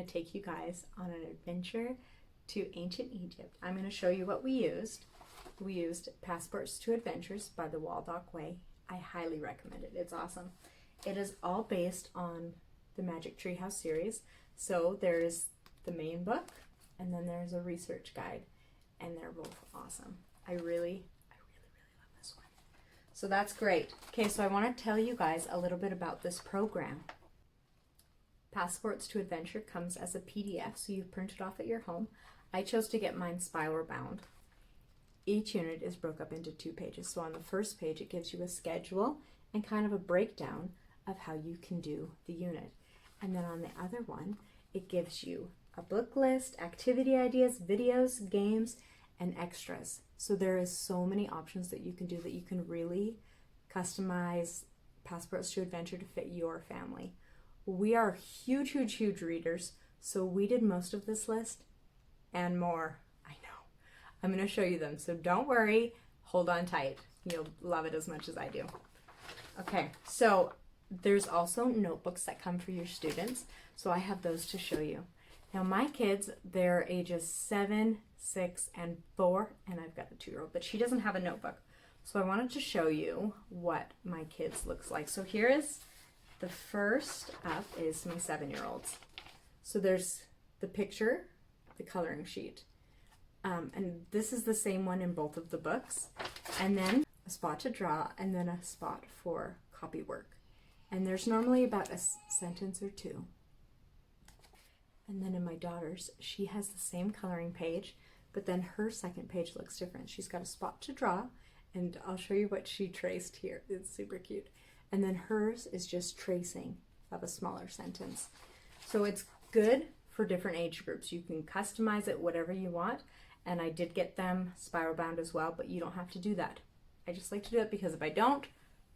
take you guys on an adventure to ancient Egypt. I'm going to show you what we used. We used Passports to Adventures by the Waldock Way. I highly recommend it. It's awesome. It is all based on the Magic Treehouse series. So there's the main book, and then there's a research guide, and they're both awesome. I really love this one. So that's great. Okay, so I want to tell you guys a little bit about this program. Passports to Adventure comes as a PDF, so you print it off at your home. I chose to get mine spiral bound. Each unit is broke up into 2 pages. So on the first page, it gives you a schedule and kind of a breakdown of how you can do the unit. And then on the other one, it gives you a book list, activity ideas, videos, games, and extras. So there is so many options that you can do that you can really customize Passports to Adventure to fit your family. We are huge readers, so we did most of this list and more. I know. I'm going to show you them, so don't worry. Hold on tight. You'll love it as much as I do. Okay, so there's also notebooks that come for your students, so I have those to show you. Now my kids, they're ages 7, 6, and 4, and I've got a 2-year-old, but she doesn't have a notebook. So I wanted to show you what my kids looks like. So here is the first up is my 7-year-olds. So there's the picture, the coloring sheet. And this is the same one in both of the books. And then a spot to draw, and then a spot for copy work. And there's normally about a sentence or 2. And then in my daughter's, she has the same coloring page, but then her second page looks different. She's got a spot to draw, and I'll show you what she traced here. It's super cute. And then hers is just tracing of a smaller sentence. So it's good for different age groups. You can customize it whatever you want. And I did get them spiral bound as well, but you don't have to do that. I just like to do it because if I don't,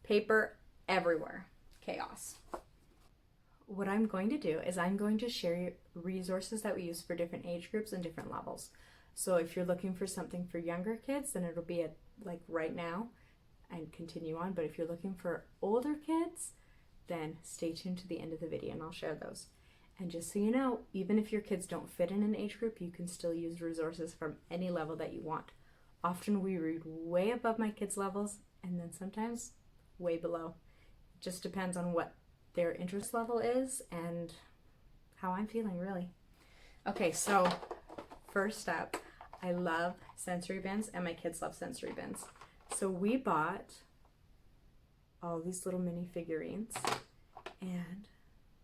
paper everywhere. Chaos. What I'm going to do is I'm going to share resources that we use for different age groups and different levels. So if you're looking for something for younger kids, then it'll be at like right now and continue on. But if you're looking for older kids, then stay tuned to the end of the video and I'll share those. And just so you know, even if your kids don't fit in an age group, you can still use resources from any level that you want. Often we read way above my kids' levels and then sometimes way below. It just depends on what their interest level is and how I'm feeling, really. Okay, so first up, I love sensory bins and my kids love sensory bins. So we bought all these little mini figurines and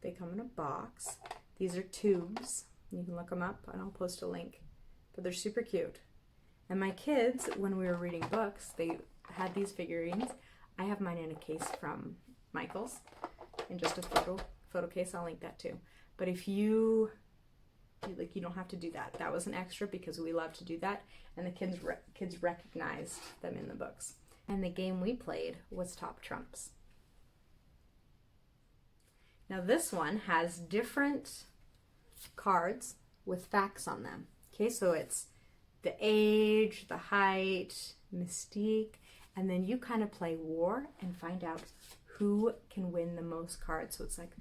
they come in a box. These are tubes. You can look them up and I'll post a link. But they're super cute. And my kids, when we were reading books, they had these figurines. I have mine in a case from Michael's in just a photo case. I'll link that too. But if you don't have to do that. That was an extra because we love to do that. And the kids recognized them in the books. And the game we played was Top Trumps. Now this one has different cards with facts on them. Okay, so it's the age, the height, mystique, and then you kind of play war and find out who can win the most cards. So it's like,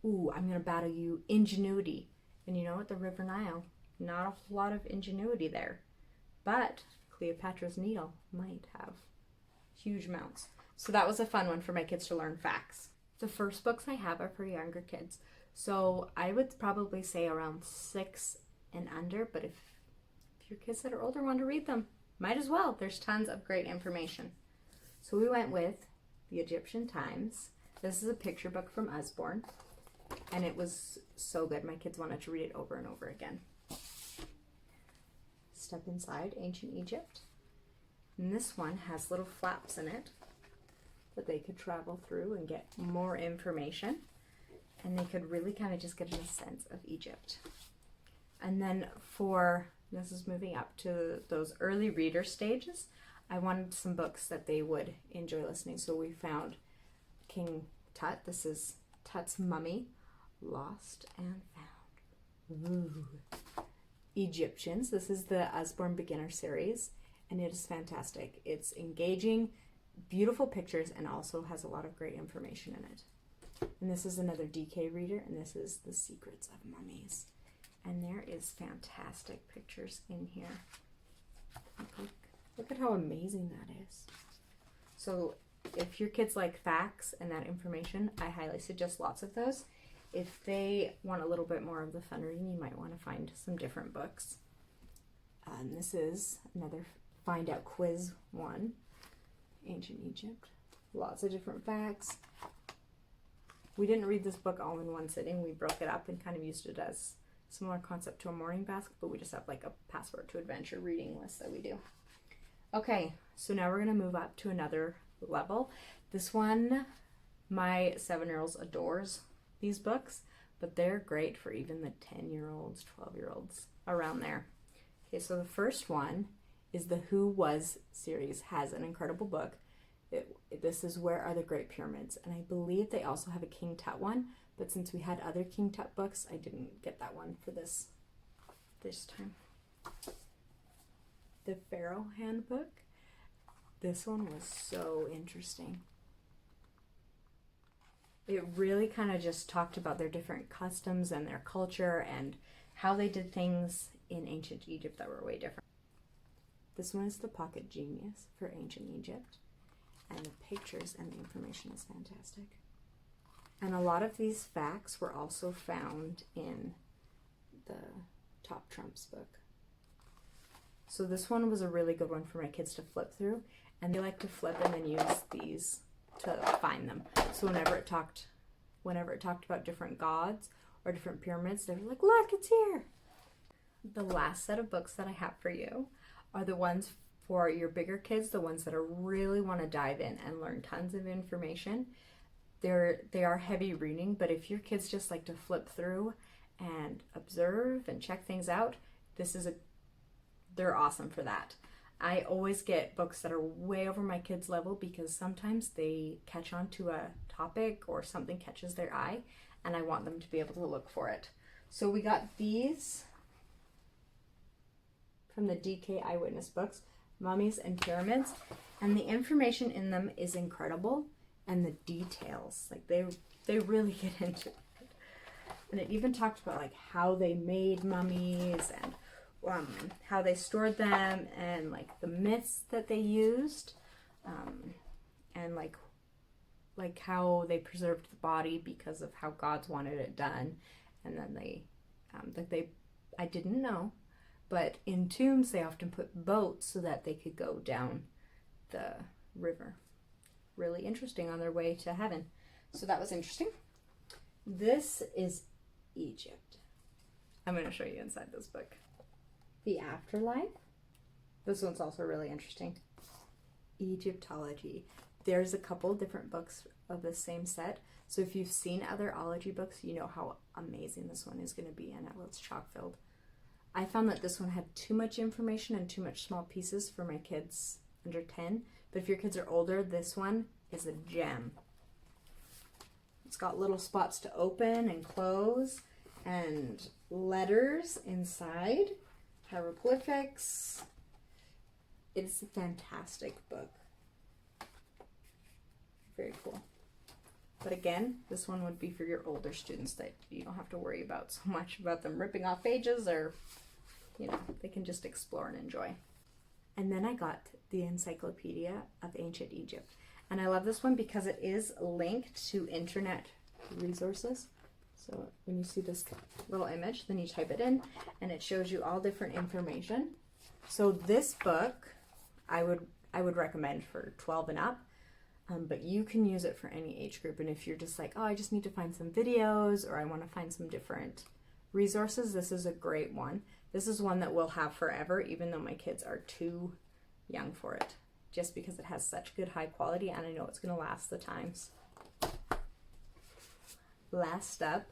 ooh, I'm going to battle you ingenuity. And you know what? The River Nile, not a whole lot of ingenuity there. But Cleopatra's Needle might have huge amounts. So that was a fun one for my kids to learn facts. The first books I have are for younger kids. So I would probably say around 6 and under, but if your kids that are older want to read them, might as well. There's tons of great information. So we went with the Egyptian Times. This is a picture book from Usborne, and it was so good. My kids wanted to read it over and over again. Step inside Ancient Egypt. And this one has little flaps in it that they could travel through and get more information. And they could really kind of just get a sense of Egypt. And then this is moving up to those early reader stages, I wanted some books that they would enjoy listening. So we found King Tut. This is Tut's Mummy, Lost and Found. Ooh. Egyptians. This is the Usborne Beginner series, and it is fantastic. It's engaging, beautiful pictures, and also has a lot of great information in it. And this is another DK reader, and this is The Secrets of Mummies. And there is fantastic pictures in here. Look at how amazing that is. So if your kids like facts and that information, I highly suggest lots of those. If they want a little bit more of the fun reading, you might want to find some different books. This is another Find Out Quiz 1, Ancient Egypt. Lots of different facts. We didn't read this book all in one sitting. We broke it up and kind of used it as similar concept to a morning basket, but we just have like a Passport to Adventure reading list that we do. Okay, so now we're going to move up to another level. This one, my 7-year-old adores these books, but they're great for even the 10-year-olds, 12-year-olds, around there. Okay, so the first one is the Who Was series. Has an incredible book. This is Where Are the Great Pyramids, and I believe they also have a King Tut one, but since we had other King Tut books, I didn't get that one for this time. The Pharaoh Handbook. This one was so interesting. It really kind of just talked about their different customs and their culture and how they did things in ancient Egypt that were way different. This one is the Pocket Genius for ancient Egypt, and the pictures and the information is fantastic. And a lot of these facts were also found in the Top Trumps book. So this one was a really good one for my kids to flip through, and they like to flip and then use these to find them. So whenever it talked about different gods or different pyramids, they were like, look, it's here. The last set of books that I have for you are the ones for your bigger kids, the ones that are really want to dive in and learn tons of information. They are heavy reading, but if your kids just like to flip through and observe and check things out, they're awesome for that. I always get books that are way over my kids' level because sometimes they catch on to a topic or something catches their eye, and I want them to be able to look for it. So we got these from the DK Eyewitness books, Mummies and Pyramids, and the information in them is incredible, and the details, like they really get into it. And it even talked about like how they made mummies and how they stored them and like the myths that they used, and like how they preserved the body because of how gods wanted it done. And then I didn't know, but in tombs they often put boats so that they could go down the river. Really interesting, on their way to heaven. So that was interesting. This is Egypt. I'm going to show you inside this book. The Afterlife. This one's also really interesting. Egyptology. There's a couple different books of the same set. So if you've seen other ology books, you know how amazing this one is going to be and how it's chock filled. I found that this one had too much information and too much small pieces for my kids under 10. But if your kids are older, this one is a gem. It's got little spots to open and close and letters inside. Hieroglyphics. It's a fantastic book. Very cool. But again, this one would be for your older students that you don't have to worry about so much about them ripping off pages, or, they can just explore and enjoy. And then I got the Encyclopedia of Ancient Egypt. And I love this one because it is linked to internet resources. So when you see this little image, then you type it in and it shows you all different information. So this book I would recommend for 12 and up, but you can use it for any age group. And if you're just like, oh, I just need to find some videos or I want to find some different resources, this is a great one. This is one that we'll have forever, even though my kids are too young for it, just because it has such good high quality and I know it's going to last the times. Last up,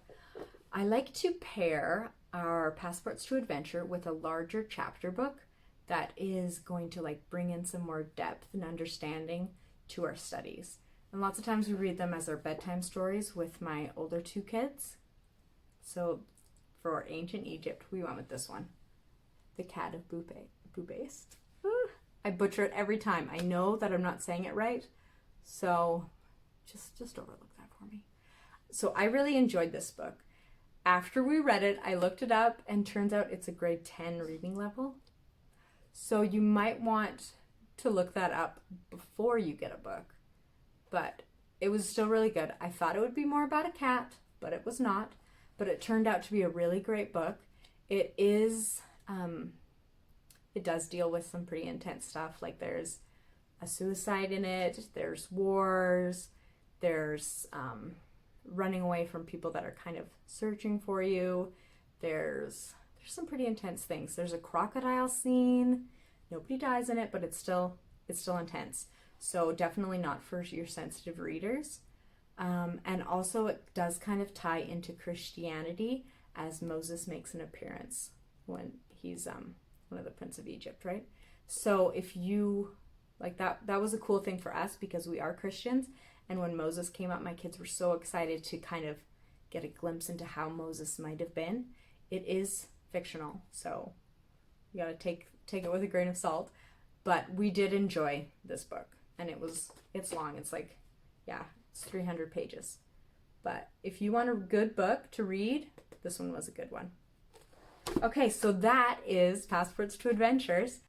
I like to pair our Passports to Adventure with a larger chapter book that is going to bring in some more depth and understanding to our studies. And lots of times we read them as our bedtime stories with my older two kids. So for ancient Egypt, we went with this one, The Cat of Bubes. I butcher it every time. I know that I'm not saying it right, so just overlook that for me. So I really enjoyed this book. after we read it, I looked it up and turns out it's a grade 10 reading level. So you might want to look that up before you get a book. But it was still really good. I thought it would be more about a cat, but it was not. But it turned out to be a really great book. It is, it does deal with some pretty intense stuff. Like there's a suicide in it, there's wars, there's running away from people that are kind of searching for you. There's some pretty intense things. There's a crocodile scene. Nobody dies in it, but it's still intense. So definitely not for your sensitive readers. And also it does kind of tie into Christianity as Moses makes an appearance when he's one of the Prince of Egypt, right? So if you like that was a cool thing for us because we are Christians. And when Moses came out, my kids were so excited to kind of get a glimpse into how Moses might have been. It is fictional, so you gotta take it with a grain of salt. But we did enjoy this book, and it's long. It's like, yeah, it's 300 pages. But if you want a good book to read, this one was a good one. Okay, so that is Passports to Adventures.